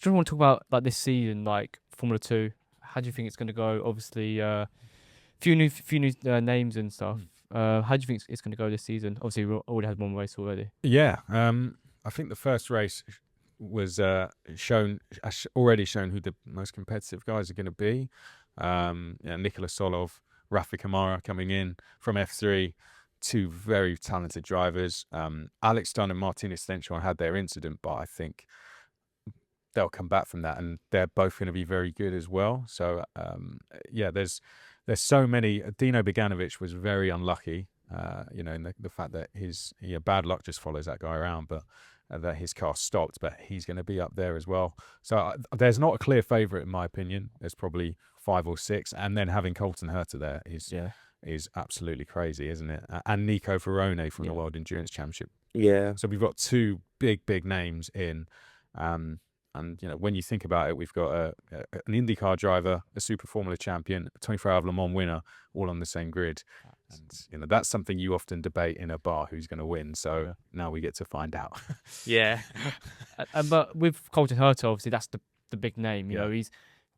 just want to talk about like this season, like Formula 2. How do you think it's going to go? Obviously, few new names and stuff. How do you think it's going to go this season? Obviously, we already had one race already. Yeah, I think the first race was already shown who the most competitive guys are going to be. Nikola Solov, Rafa Kamara coming in from F3, two very talented drivers. Alex Dunn and Martin Stenchon had their incident, but I think they'll come back from that, and they're both going to be very good as well. So there's so many. Dino Beganovic was very unlucky, in the fact that his bad luck just follows that guy around, but that his car stopped, but he's going to be up there as well. So there's not a clear favourite in my opinion. There's probably 5 or 6, and then having Colton Herta there is absolutely crazy, isn't it? And Nico Verone from the World Endurance Championship. Yeah. So we've got two big names in. And when you think about it, we've got an IndyCar driver, a Super Formula champion, a 24-hour Le Mans winner, all on the same grid. And that's something you often debate in a bar, who's going to win. So now we get to find out. Yeah. But with Colton Herta, obviously that's the big name. You know,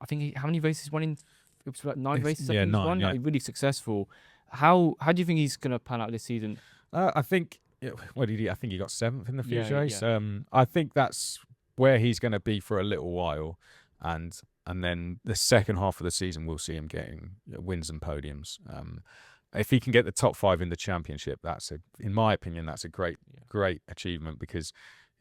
I think how many races won in? It was about 9 races. I think 9. Won. Yeah. Like, really successful. How do you think he's going to pan out this season? I think. What did he? I think he got 7th in the Fuse race. Yeah. I think that's where he's going to be for a little while, and then the second half of the season we'll see him getting wins and podiums. If he can get the top 5 in the championship, in my opinion, that's a great achievement, because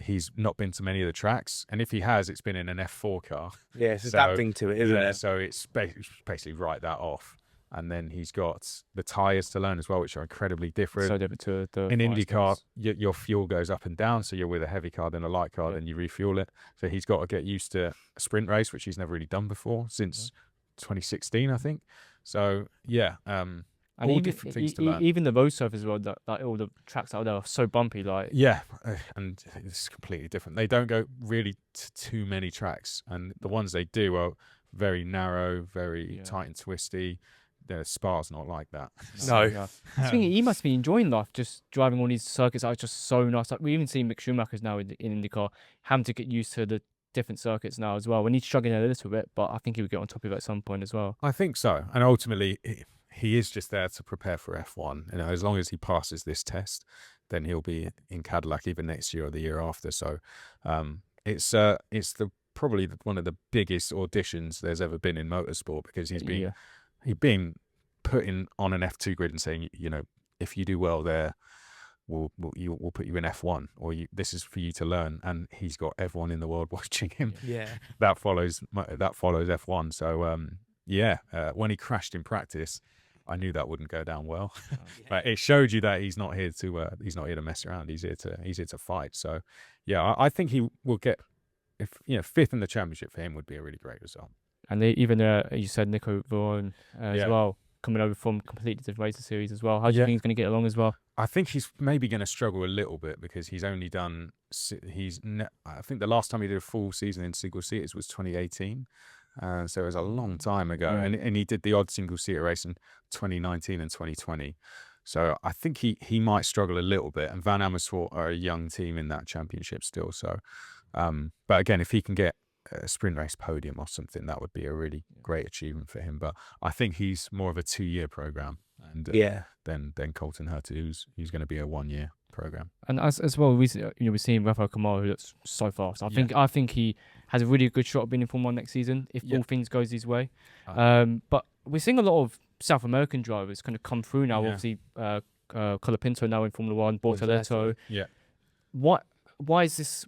he's not been to many of the tracks, and if he has, it's been in an F4 car. Yeah, it's adapting to it, isn't it? So it's basically write that off. And then he's got the tyres to learn as well, which are incredibly different. So different to the in IndyCar, your fuel goes up and down. So you're with a heavy car, then a light car, then you refuel it. So he's got to get used to a sprint race, which he's never really done before since 2016, I think. So and all different things to learn. Even the road surface as well, like all the tracks out there are so bumpy. Like and it's completely different. They don't go really too many tracks, and the ones they do are very narrow, very tight and twisty. Spa's not like that. No. I think he must be enjoying life, just driving all these circuits that are just so nice. Like we even see Mick Schumacher's now in IndyCar having to get used to the different circuits now as well. When he's struggling a little bit, but I think he would get on top of it at some point as well. I think so. And ultimately, he is just there to prepare for F1. As long as he passes this test, then he'll be in Cadillac either next year or the year after. So it's probably one of the biggest auditions there's ever been in motorsport, because he's been put on an F2 grid and saying, if you do well there, we'll put you in F1, or this is for you to learn. And he's got everyone in the world watching him. Yeah, that follows F1. So when he crashed in practice, I knew that wouldn't go down well. But it showed you that he's not here to mess around. He's here to fight. So I think he will get, if 5th in the championship for him would be a really great result. And even you said Nico Verone as well, coming over from completely different racer series as well. How do you think he's going to get along as well? I think he's maybe going to struggle a little bit, because he's only done. I think the last time he did a full season in single seaters was 2018, so it was a long time ago. Right. And he did the odd single seater race in 2019 and 2020. So I think he might struggle a little bit. And Van Amersfoort are a young team in that championship still. So, but again, if he can get a sprint race podium or something, that would be a really great achievement for him. But I think he's more of a 2-year program, and then Colton Herta, who's going to be a 1-year program. And as well, we're seeing Rafael Kamara, who looks so fast. I think he has a really good shot of being in Formula 1 next season if all things goes his way. But we're seeing a lot of South American drivers kind of come through now. Obviously, Colapinto now in Formula 1, Bortoletto. Yeah. Why is this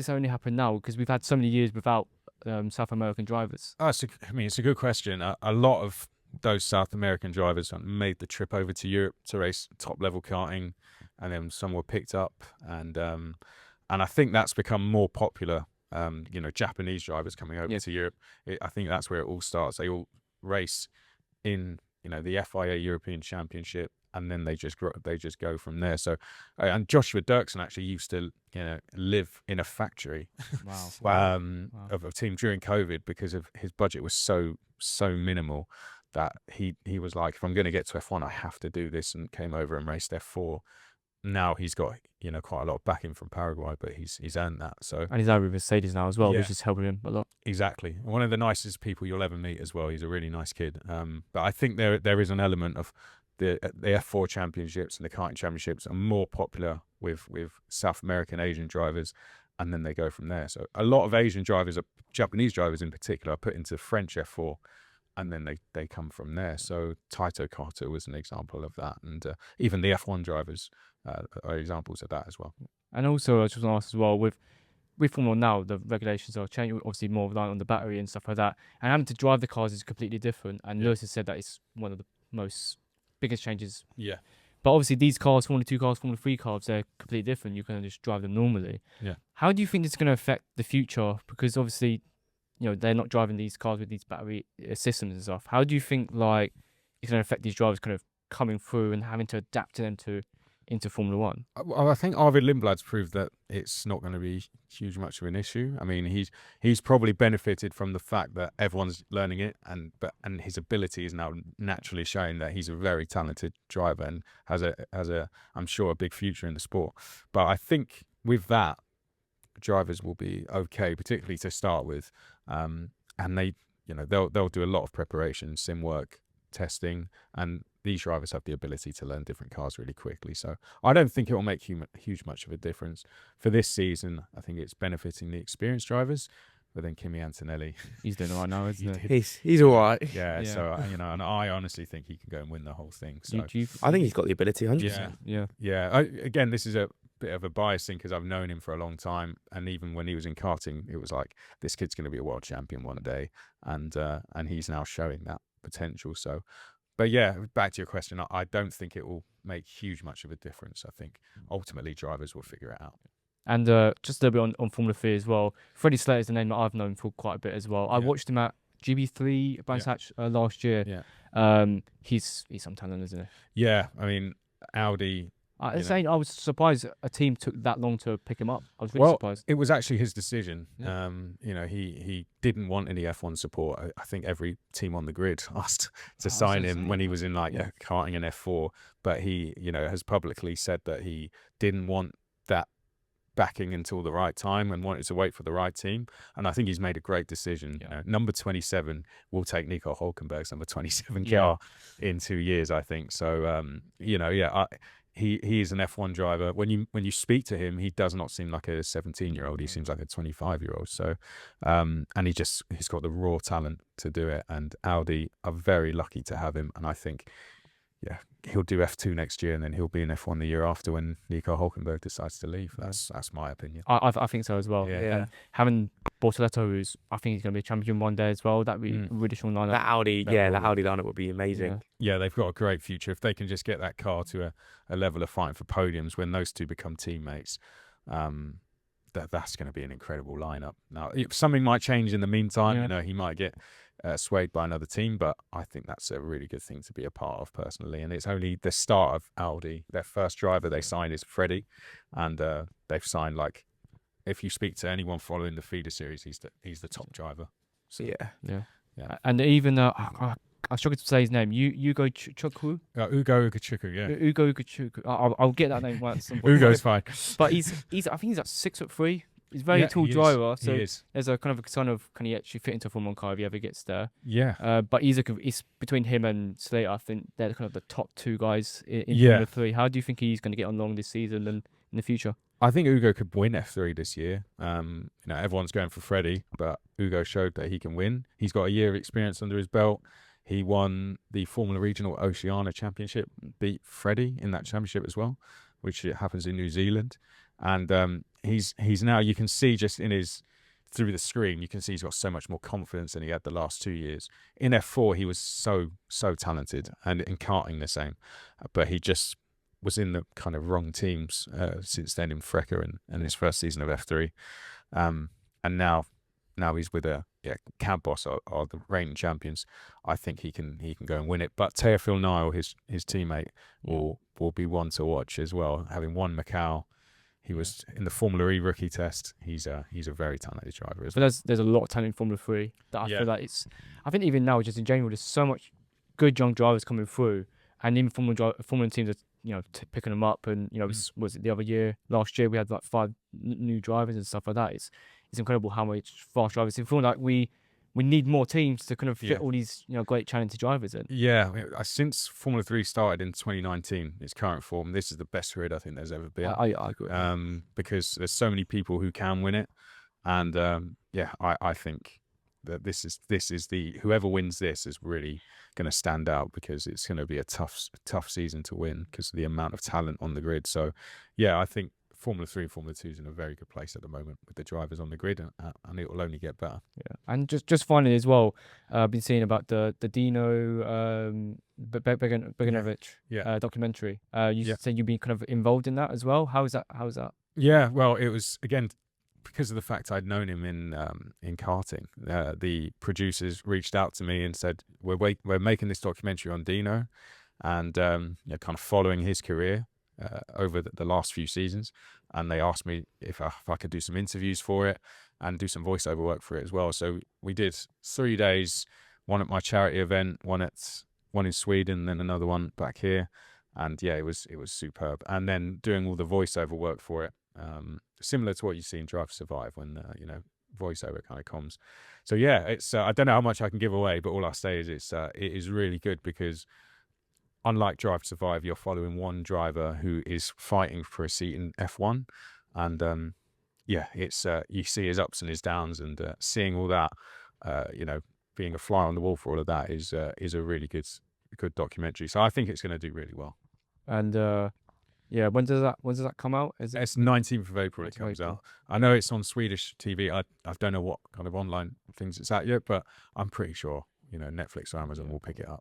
only happening now? Because we've had so many years without South American drivers. It's a good question. A lot of those South American drivers made the trip over to Europe to race top level karting, and then some were picked up, and I think that's become more popular. Japanese drivers coming over to Europe. I think that's where it all starts. They all race in the FIA European Championship, and then they just go from there. So, and Joshua Dirksen actually used to live in a factory of a team during COVID, because of his budget was so minimal that he was like, if I'm going to get to F1, I have to do this, and came over and raced F4 now he's got quite a lot of backing from Paraguay, but he's earned that. So and he's out with Mercedes now as well, which is helping him a lot. Exactly, one of the nicest people you'll ever meet as well. He's a really nice kid. But I think there is an element of the F4 championships and the karting championships are more popular with South American Asian drivers, and then they go from there. So a lot of Asian drivers, Japanese drivers in particular, are put into French F4, and then they come from there. So Taito Kato was an example of that, and even the F1 drivers are examples of that as well. And also, I just want to ask as well, with Formula 1 now, the regulations are changing, obviously more reliant on the battery and stuff like that, and having to drive the cars is completely different. And Lewis has said that it's one of the biggest changes. Yeah. But obviously these cars, Formula 2 cars, Formula 3 cars, they're completely different. You can just drive them normally. Yeah. How do you think this is going to affect the future? Because obviously, they're not driving these cars with these battery systems and stuff. How do you think it's going to affect these drivers kind of coming through and having to adapt to them into Formula 1? Well, I think Arvid Lindblad's proved that it's not going to be huge much of an issue. I mean, he's probably benefited from the fact that everyone's learning it, and his ability is now naturally showing that he's a very talented driver and has a I'm sure a big future in the sport. But I think with that, drivers will be okay, particularly to start with, and they'll do a lot of preparation, sim work, testing, and these drivers have the ability to learn different cars really quickly. So I don't think it will make huge much of a difference. For this season, I think it's benefiting the experienced drivers, but then Kimi Antonelli... He's doing all right now, isn't he? He's all right. Yeah, so, and I honestly think he can go and win the whole thing. So I think he's got the ability, 100%. Yeah. Again, this is a bit of a bias thing because I've known him for a long time, and even when he was in karting, it was like, this kid's going to be a world champion one day, and he's now showing that potential. So... But yeah, back to your question, I don't think it will make huge much of a difference. I think ultimately drivers will figure it out. And just a little bit on Formula 3 as well. Freddie Slater is the name that I've known for quite a bit as well. I watched him at GB3 Brands Hatch last year. Yeah. He's some talent, isn't he? Yeah, I mean, Audi... I was surprised a team took that long to pick him up. I was really surprised. It was actually his decision. Yeah. He didn't want any F1 support. I think every team on the grid asked to sign him when he was in karting and F4. But he, has publicly said that he didn't want that backing until the right time and wanted to wait for the right team. And I think he's made a great decision. Yeah. Number 27 will take Nico Hülkenberg's number 27 car in 2 years, I think. So, He is an F1 driver. When you speak to him, he does not seem like a 17-year-old. He seems like a 25-year-old. So, and he's got the raw talent to do it. And Audi are very lucky to have him. And I think, he'll do F2 next year, and then he'll be in F1 the year after when Nico Hülkenberg decides to leave. That's my opinion. I think so as well. Yeah. And having Bortoletto, I think he's going to be a champion one day as well. That'd be a really strong lineup. That Audi lineup would be amazing. Yeah, they've got a great future. If they can just get that car to a level of fighting for podiums when those two become teammates, that's going to be an incredible lineup. Now, something might change in the meantime. He might get swayed by another team, but I think that's a really good thing to be a part of personally. And it's only the start of Audi. Their first driver they signed is Freddie, and they've signed, if you speak to anyone following the feeder series, he's the top driver. So, yeah. And even I struggle to say his name. Ugo Chukwu. Ugo Ukachukwu. Yeah. Ugo Ukachukwu. I'll get that name right at some point. Ugo's fine. But he's I think he's like 6'3". He's a very tall driver. So there's a kind of a son of, can he actually fit into a Formula 1 car if he ever gets there? Yeah. But he's between him and Slater. I think they're kind of the top two guys in Formula 3. How do you think he's going to get along this season and in the future? I think Ugo could win F3 this year. Everyone's going for Freddie, but Ugo showed that he can win. He's got a year of experience under his belt. He won the Formula Regional Oceania Championship, beat Freddie in that championship as well, which happens in New Zealand. And he's now, you can see just through the screen, you can see he's got so much more confidence than he had the last 2 years. In F4, he was so talented, and in karting the same. But he just was in the kind of wrong teams since then in Frecker and his first season of F3. And now he's with Cab Boss are the reigning champions. I think he can go and win it. But Teofil Niall, his teammate, will be one to watch as well. Having won Macau, he was in the Formula E rookie test. He's a very talented driver as well. But there's a lot of talent in Formula 3 that I feel like I think even now, just in general, there's so much good young drivers coming through, and even Formula teams are picking them up. And was it the other year, last year we had like 5 new drivers and stuff like that. It's incredible how much fast drivers. It feels like we need more teams to kind of fit all these great talented drivers in. Yeah, since Formula 3 started in 2019, its current form, this is the best grid I think there's ever been. I agree. Because there's so many people who can win it, and I think that this is the whoever wins this is really going to stand out, because it's going to be a tough season to win because of the amount of talent on the grid. So yeah, I think Formula 3 and Formula 2 is in a very good place at the moment with the drivers on the grid, and it will only get better. Yeah, and just finally as well, I've been seeing about the Dino Beganovich documentary. You said you've been kind of involved in that as well. How's that? Yeah, well, it was again because of the fact I'd known him in karting. The producers reached out to me and said, "We're making this documentary on Dino, and kind of following his career over the last few seasons." And they asked me if I could do some interviews for it and do some voiceover work for it as well. So we did 3 days, one at my charity event, one in Sweden, then another one back here. And yeah, it was superb. And then doing all the voiceover work for it, similar to what you see in Drive to Survive when voiceover kind of comes. So yeah, it's I don't know how much I can give away, but all I'll say is it is really good, because unlike Drive to Survive, you're following one driver who is fighting for a seat in F1, and it's you see his ups and his downs, and seeing all that, being a fly on the wall for all of that is a really good documentary. So I think it's going to do really well. And when does that come out? It's 19th of April. It comes out. I know it's on Swedish TV. I don't know what kind of online things it's at yet, but I'm pretty sure Netflix or Amazon will pick it up.